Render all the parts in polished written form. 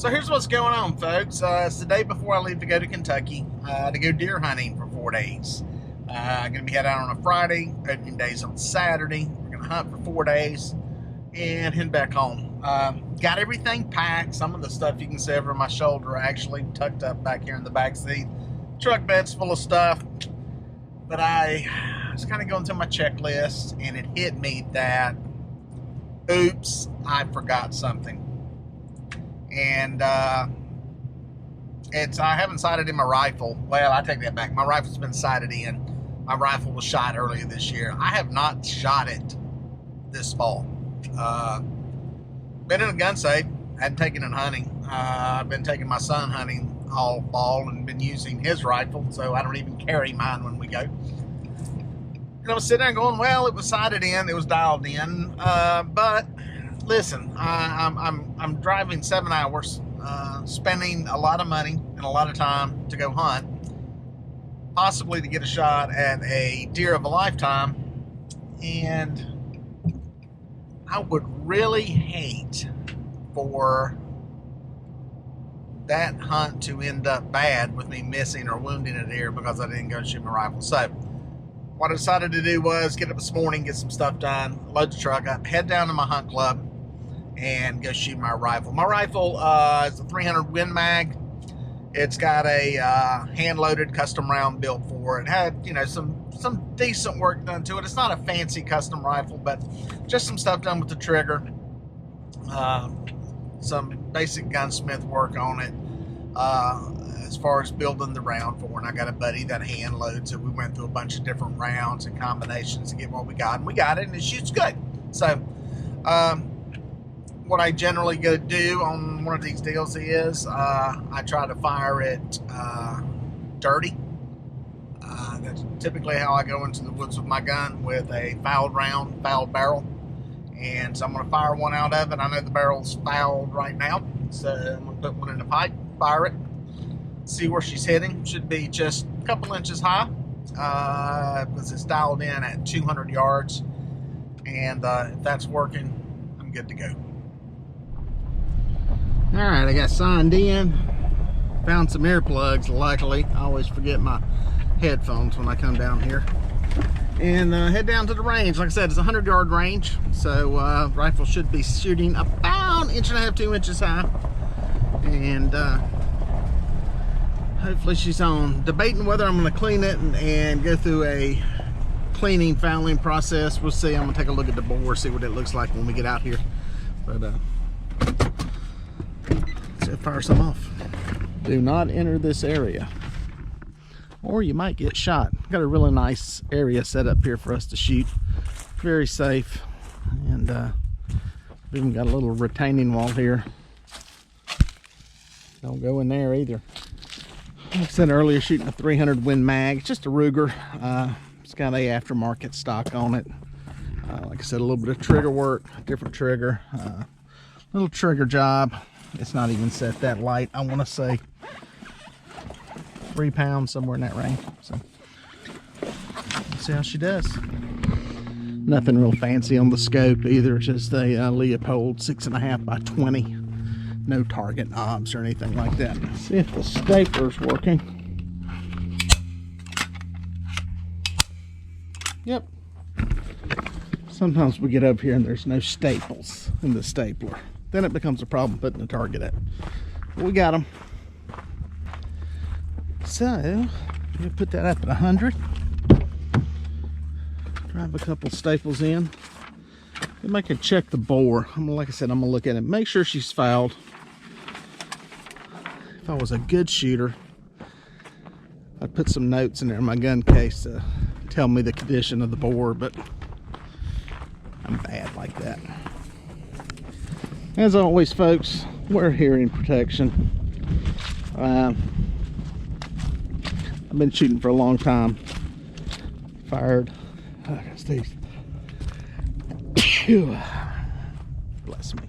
So here's what's going on, folks. It's the day before I leave to go to Kentucky to go deer hunting for 4 days. I'm going to be heading out on a Friday, opening days on Saturday. We're going to hunt for 4 days and head back home. Got everything packed. Some of the stuff you can see over my shoulder actually tucked up back here in the back seat. Truck bed's full of stuff. But I was kind of going through my checklist and it hit me that, oops, I forgot something. And I haven't sighted in my rifle. Well, I take that back. My rifle's been sighted in. My rifle was shot earlier this year. I have not shot it this fall. Been in a gun safe. Hadn't taken it hunting. I've been taking my son hunting all fall and been using his rifle, so I don't even carry mine when we go. And I was sitting there going, well, it was sighted in, it was dialed in, but listen, I'm driving 7 hours, spending a lot of money and a lot of time to go hunt, possibly to get a shot at a deer of a lifetime, and I would really hate for that hunt to end up bad with me missing or wounding a deer because I didn't go shoot my rifle. So what I decided to do was get up this morning, get some stuff done, load the truck up, head down to my hunt club, and go shoot my rifle. My rifle is a 300 Win Mag. It's got a hand-loaded custom round built for it. It had, you know, some decent work done to it. It's not a fancy custom rifle, but just some stuff done with the trigger. Some basic gunsmith work on it as far as building the round for it. And I got a buddy that hand loads it. We went through a bunch of different rounds and combinations to get what we got, and we got it, and it shoots good. So what I generally go do on one of these deals is I try to fire it dirty. That's typically how I go into the woods with my gun, with a fouled round, fouled barrel. And so I'm going to fire one out of it. I know the barrel's fouled right now, so I'm going to put one in the pipe, fire it, see where she's hitting. Should be just a couple inches high because it's dialed in at 200 yards. And if that's working, I'm good to go. All right, I got signed in. Found some earplugs, luckily. I always forget my headphones when I come down here. And head down to the range. Like I said, it's a 100-yard range, so rifle should be shooting about 1.5 inches, 2 inches high. And hopefully she's on. Debating whether I'm going to clean it and go through a cleaning, fouling process. We'll see. I'm going to take a look at the bore, see what it looks like when we get out here. But let's see, fire some off. Do not enter this area, or you might get shot. Got a really nice area set up here for us to shoot. Very safe. And we've even got a little retaining wall here. Don't go in there either. Like I said earlier, shooting a 300 Win Mag. It's just a Ruger. It's got a aftermarket stock on it. Like I said, a little bit of trigger work, different trigger. Little trigger job. It's not even set that light. I want to say 3 pounds, somewhere in that range. So let's see how she does. Nothing real fancy on the scope either. Just a Leopold 6.5 by 20. No target knobs or anything like that. Let's see if the stapler's working. Yep. Sometimes we get up here and there's no staples in the stapler. Then it becomes a problem putting the target at. But we got them. So, we'll put that up at 100. Drive a couple staples in. Then I can check the bore. Like I said, I'm gonna look at it. Make sure she's fouled. If I was a good shooter, I'd put some notes in there in my gun case to tell me the condition of the bore, but I'm bad like that. As always, folks, wear hearing protection. I've been shooting for a long time. Fired. Bless me.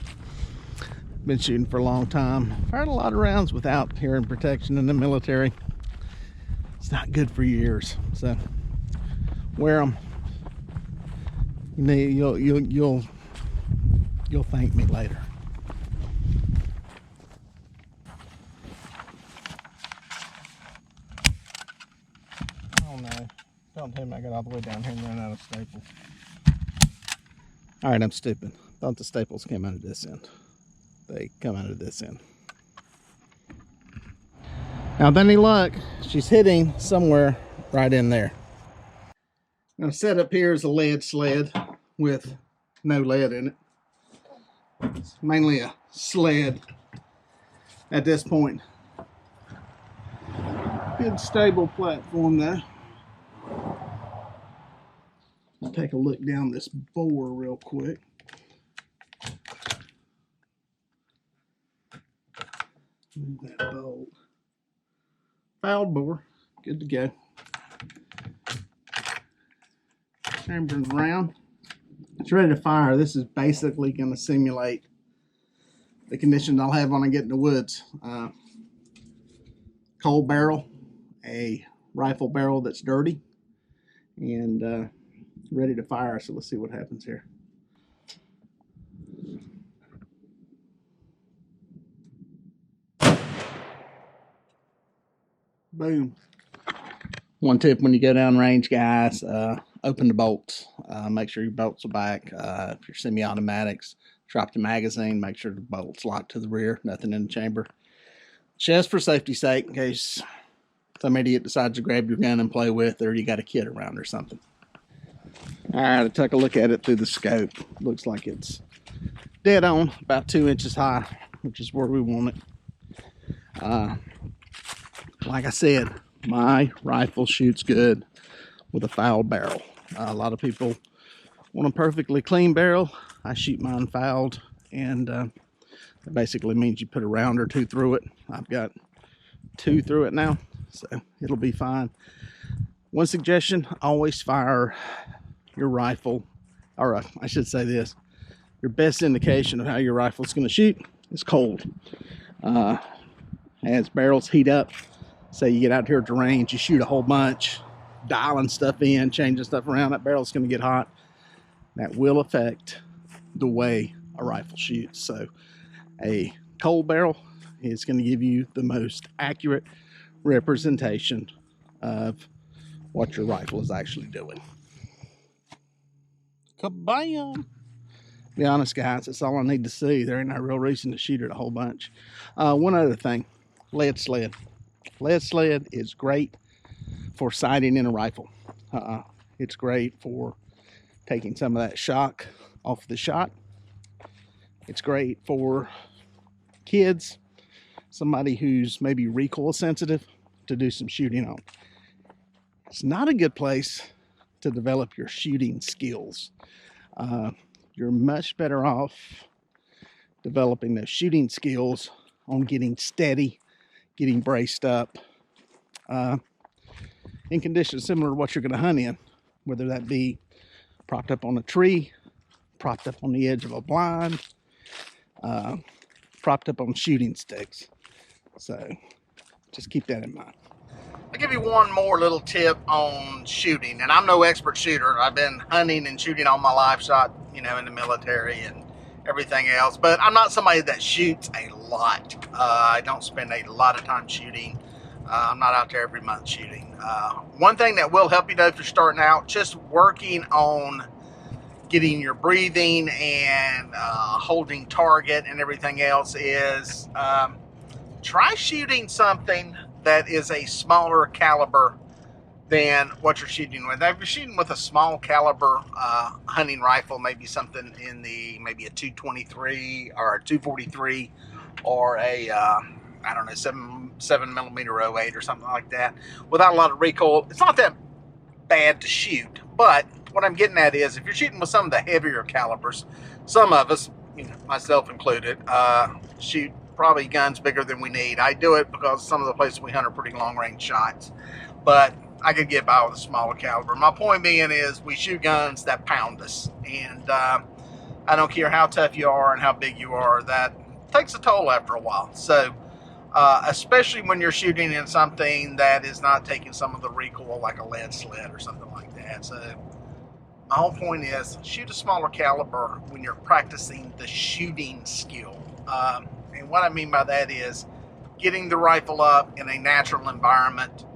Been shooting for a long time. Fired a lot of rounds without hearing protection in the military. It's not good for your ears. So wear them. You'll thank me later. Don't tell me I got all the way down here and ran out of staples. All right, I'm stupid. Thought the staples came out of this end. They come out of this end. Now, with any luck, she's hitting somewhere right in there. Now, set up here is a lead sled with no lead in it. It's mainly a sled at this point. Good stable platform though. I'll take a look down this bore real quick. Move that bolt. Fouled bore, good to go. Cramerton round. It's ready to fire. This is basically going to simulate the conditions I'll have when I get in the woods. Cold barrel, a rifle barrel that's dirty, and ready to fire. So let's see what happens here. Boom. One tip when you go down range, guys, open the bolts. Make sure your bolts are back. If you're semi-automatics, drop the magazine. Make sure the bolt's locked to the rear. Nothing in the chamber. Just for safety's sake, in case some idiot decides to grab your gun and play with, or you got a kid around or something. All right, I took a look at it through the scope. Looks like it's dead on, about 2 inches high, which is where we want it. Like I said, my rifle shoots good with a foul barrel. A lot of people want a perfectly clean barrel. I shoot mine fouled, and that basically means you put a round or two through it. I've got 2 through it now, so it'll be fine. One suggestion, always fire your rifle, or I should say this, your best indication of how your rifle's going to shoot is cold. As barrels heat up, say you get out here at the range, you shoot a whole bunch, dialing stuff in, changing stuff around, that barrel's going to get hot. That will affect the way a rifle shoots. So a cold barrel is going to give you the most accurate representation of what your rifle is actually doing. Kabam! Be honest, guys, that's all I need to see. There ain't no real reason to shoot it a whole bunch. One other thing, lead sled. Lead sled is great for sighting in a rifle. It's great for taking some of that shock off the shot. It's great for kids, somebody who's maybe recoil sensitive, to do some shooting on. It's not a good place to develop your shooting skills. You're much better off developing those shooting skills on getting steady, getting braced up, in conditions similar to what you're going to hunt in, whether that be propped up on a tree, propped up on the edge of a blind, propped up on shooting sticks. So just keep that in mind. I'll give you one more little tip on shooting, and I'm no expert shooter. I've been hunting and shooting all my life, shot, in the military and everything else, but I'm not somebody that shoots a lot. I don't spend a lot of time shooting. I'm not out there every month shooting. One thing that will help you though if you're starting out, just working on getting your breathing and holding target and everything else is try shooting something that is a smaller caliber than what you're shooting with. Now, if you're shooting with a small caliber hunting rifle, maybe something in the, maybe a 223 or a 243 or a, I don't know, 7mm 08 or something like that, without a lot of recoil, it's not that bad to shoot. But what I'm getting at is, if you're shooting with some of the heavier calibers, some of us, myself included, shoot probably guns bigger than we need. I do it because some of the places we hunt are pretty long range shots, but I could get by with a smaller caliber. My point being is, we shoot guns that pound us, and I don't care how tough you are and how big you are, that takes a toll after a while. So especially when you're shooting in something that is not taking some of the recoil, like a lead sled or something like that. So my whole point is, shoot a smaller caliber when you're practicing the shooting skill. And what I mean by that is getting the rifle up in a natural environment,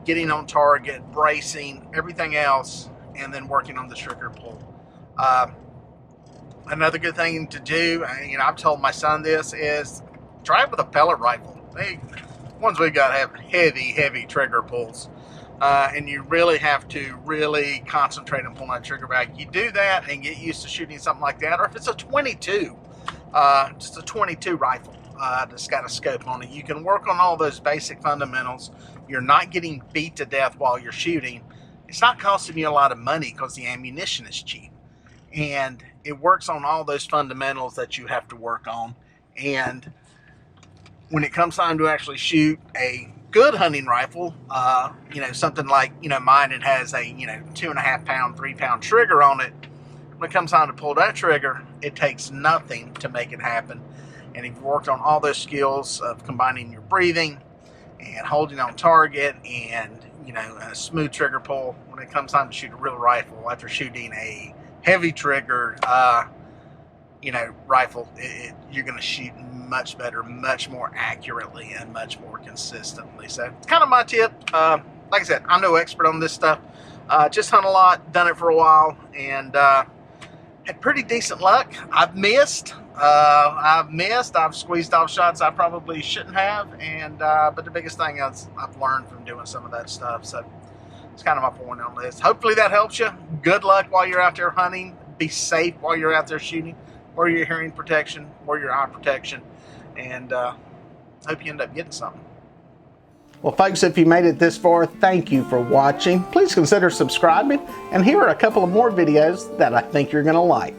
getting on target, bracing, everything else, and then working on the trigger pull. Another good thing to do, and I've told my son this, is try it with a pellet rifle. Ones we got have heavy trigger pulls, and you really have to really concentrate on pulling that trigger back. You do that and get used to shooting something like that, or if it's a 22, just a 22 rifle that's got a scope on it, you can work on all those basic fundamentals. You're not getting beat to death while you're shooting. It's not costing you a lot of money because the ammunition is cheap, and it works on all those fundamentals that you have to work on. And when it comes time to actually shoot a good hunting rifle, something like, mine, it has a, 2.5 pound, 3 pound trigger on it. When it comes time to pull that trigger, it takes nothing to make it happen. And if you've worked on all those skills of combining your breathing and holding on target and, a smooth trigger pull, when it comes time to shoot a real rifle after shooting a heavy trigger, rifle, you're going to shoot much better, much more accurately, and much more consistently. So it's kind of my tip. Like I said, I'm no expert on this stuff. Just hunt a lot, done it for a while, and had pretty decent luck. I've missed, I've squeezed off shots I probably shouldn't have, and but the biggest thing is I've learned from doing some of that stuff. So it's kind of my point on this. Hopefully that helps you. Good luck while you're out there hunting. Be safe while you're out there shooting. Wear your hearing protection, wear your eye protection, and hope you end up getting something. Well, folks, if you made it this far, thank you for watching. Please consider subscribing, and here are a couple of more videos that I think you're going to like.